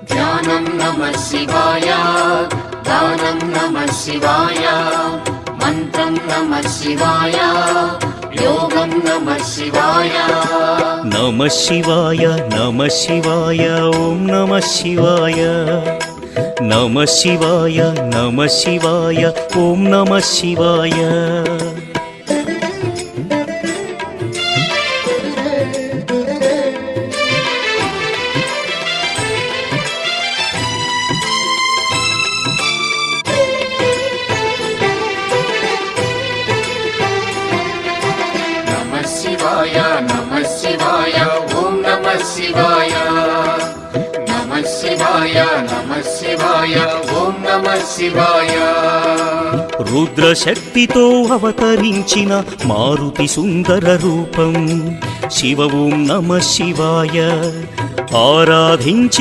ధ్యానం నమః శివాయ, గానం నమః శివాయ, మంత్రం నమః శివాయ, యోగం నమః శివాయ. నమః శివాయ నమః శివాయ ఓం నమః శివాయ. నమః శివాయ నమః శివాయ ఓం నమః శివాయ. నమః శివాయ నమః శివాయ ఓం నమః శివాయ. నమః శివాయ నమః శివాయ ఓం నమః శివాయ. రుద్రశక్తితో అవతరించిన మారుతి సుందర రూపం శివ ఓం నమః శివాయ. ఆరాధించి